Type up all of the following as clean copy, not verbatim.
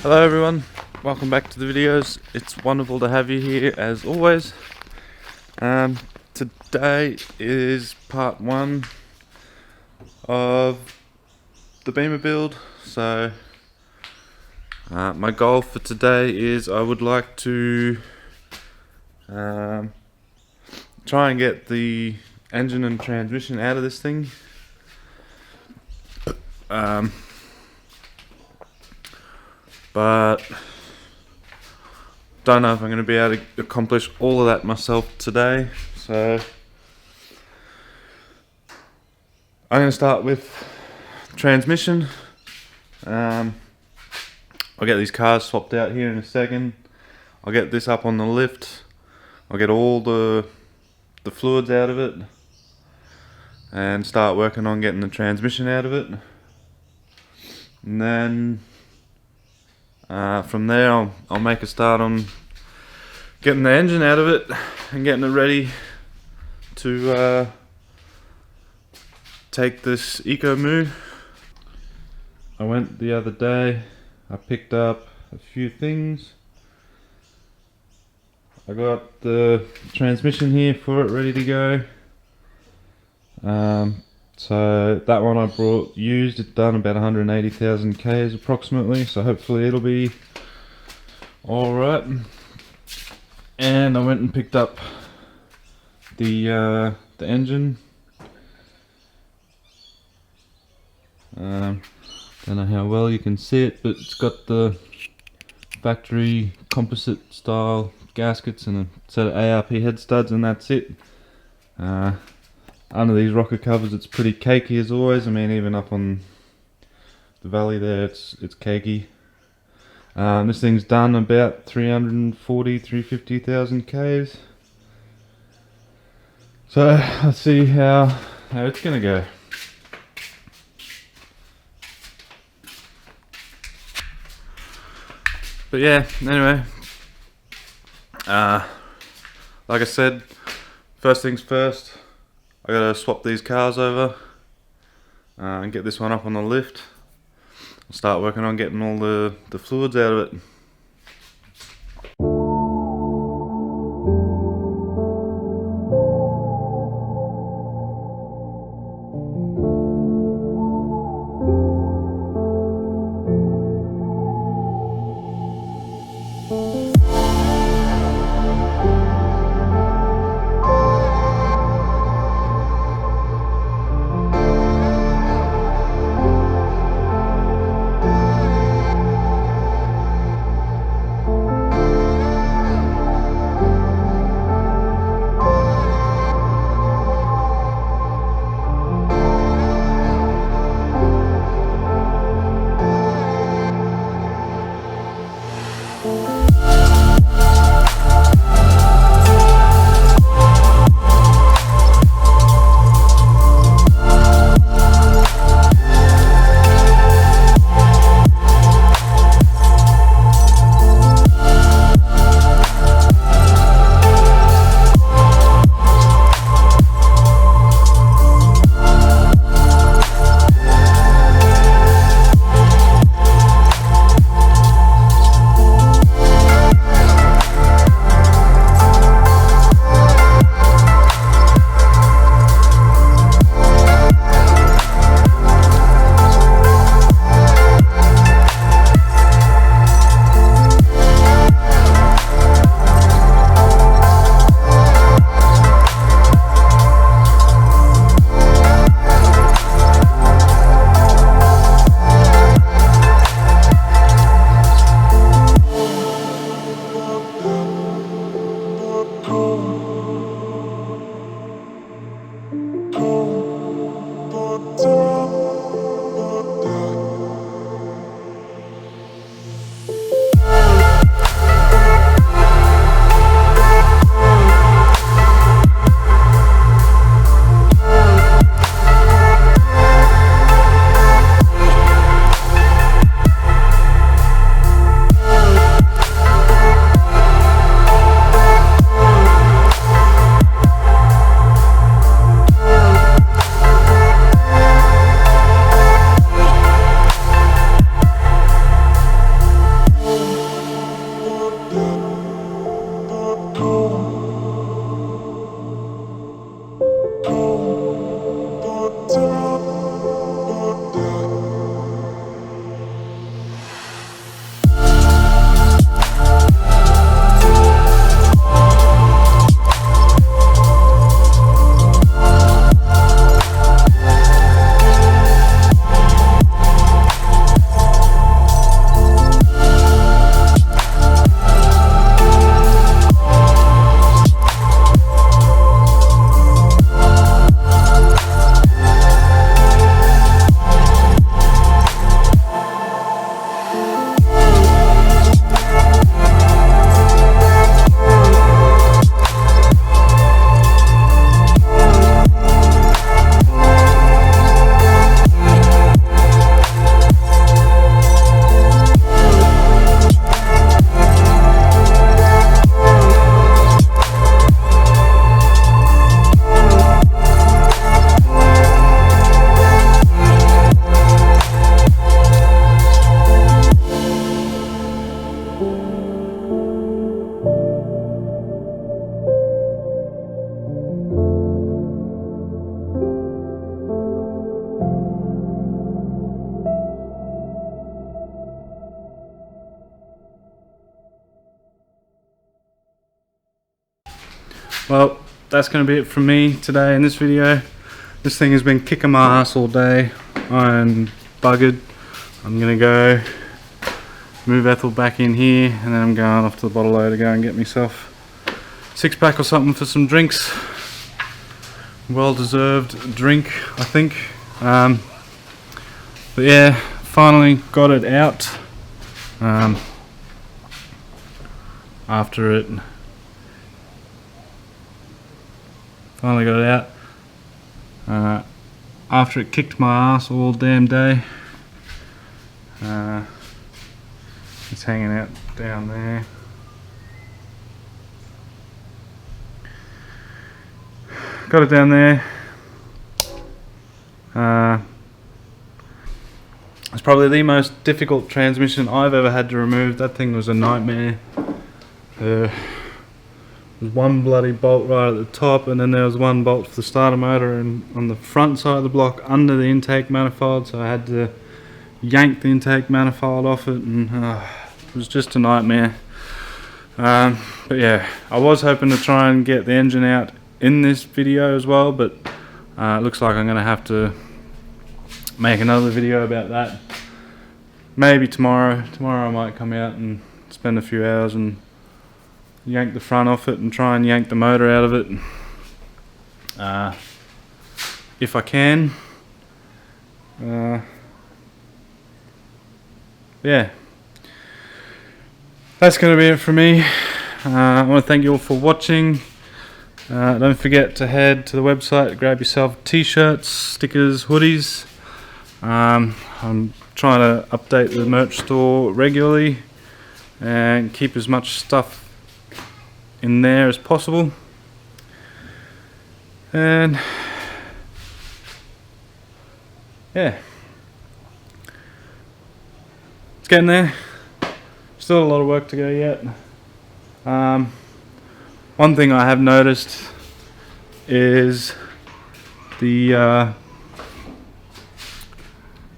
Hello everyone, welcome back to the videos. It's wonderful to have you here as always. Today is part 1 of the beamer build. So my goal for today is I would like to try and get the engine and transmission out of this thing. But don't know if I'm going to be able to accomplish all of that myself today, so I'm going to start with transmission. I'll get these cars swapped out here in a second. I'll get this up on the lift. I'll get all the fluids out of it and start working on getting the transmission out of it. And then from there I'll make a start on getting the engine out of it and getting it ready to take this eco move. I went the other day, I picked up a few things. I got the transmission here for it ready to go. So that one I brought used, it's done about 180,000 Ks approximately, so hopefully it'll be alright. And I went and picked up the engine. Don't know how well you can see it, but it's got the factory composite style gaskets and a set of ARP head studs, and that's it. Under these rocker covers it's pretty cakey as always. I mean, even up on the valley there it's cakey. This thing's done about 350,000 Ks. So let's see how it's gonna go. But yeah, anyway, like I said, first things first, I gotta swap these cars over and get this one up on the lift. I'll start working on getting all the fluids out of it. well, that's going to be it from me today in this video. This thing has been kicking my ass all day. I'm buggered. I'm going to go move Ethel back in here, and then I'm going off to the bottle load to go and get myself a 6-pack or something for some drinks. Well deserved drink, I think. But yeah, finally got it out. After it finally got it out. After it kicked my ass all damn day. It's hanging out down there. Got it down there. It's probably the most difficult transmission I've ever had to remove. That thing was a nightmare. There was one bloody bolt right at the top, and then there was one bolt for the starter motor and on the front side of the block under the intake manifold, so I had to yank the intake manifold off it, and it was just a nightmare. But yeah, I was hoping to try and get the engine out in this video as well, but it looks like I'm going to have to make another video about that. Maybe tomorrow. Tomorrow I might come out and spend a few hours and yank the front off it and try and yank the motor out of it. If I can. Yeah. That's going to be it for me. I want to thank you all for watching. Don't forget to head to the website, grab yourself t-shirts, stickers, hoodies. I'm trying to update the merch store regularly and keep as much stuff in there as possible. And yeah, it's getting there. Still a lot of work to go yet. One thing I have noticed is the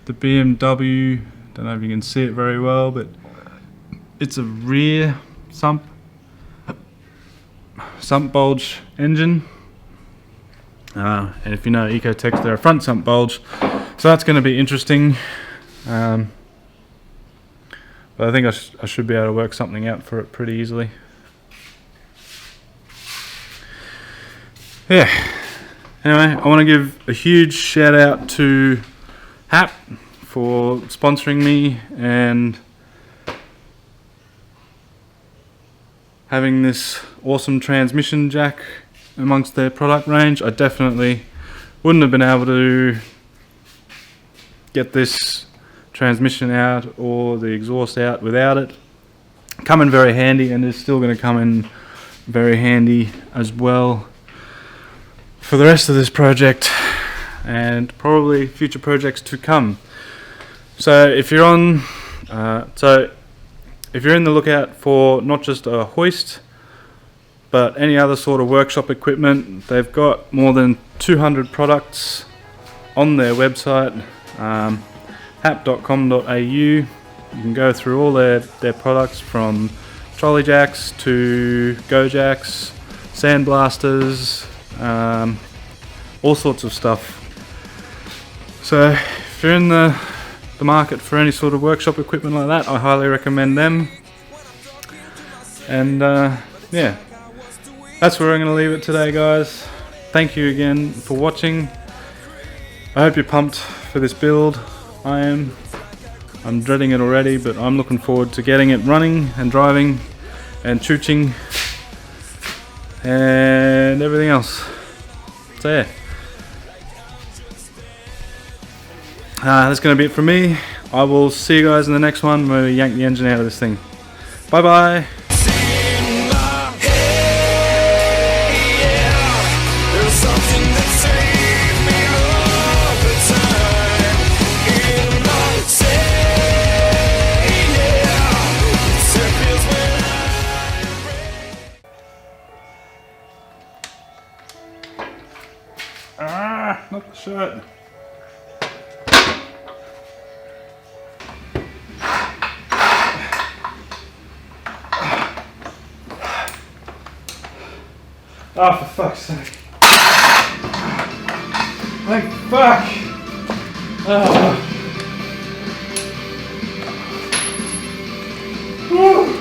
BMW, don't know if you can see it very well, but it's a rear sump bulge engine. And if you know Ecotec, they're a front sump bulge, so that's going to be interesting. But I think I should be able to work something out for it pretty easily. Yeah. Anyway, I want to give a huge shout out to Hap for sponsoring me and having this awesome transmission jack amongst their product range. I definitely wouldn't have been able to get this transmission out or the exhaust out without it. Come in very handy, and is still going to come in very handy as well for the rest of this project and probably future projects to come. So if you're on, if you're in the lookout for not just a hoist, but any other sort of workshop equipment, they've got more than 200 products on their website, hap.com.au. You can go through all their products, from trolley jacks to go jacks, sandblasters, all sorts of stuff. So if you're in the market for any sort of workshop equipment like that, I highly recommend them. And yeah, that's where I'm going to leave it today, guys. Thank you again for watching. I hope you're pumped for this build. I am. I'm dreading it already, but I'm looking forward to getting it running and driving and chooching and everything else. So yeah, that's going to be it from me. I will see you guys in the next one where we yank the engine out of this thing. Bye bye. Not the shirt. Oh, for fuck's sake. Thank fuck. Oh. Woo.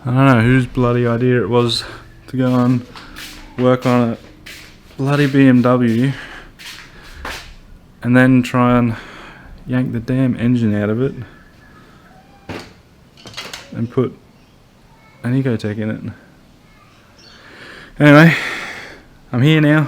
I don't know whose bloody idea it was to go and work on a bloody BMW and then try and yank the damn engine out of it and put an ecotec in it. Anyway, I'm here now.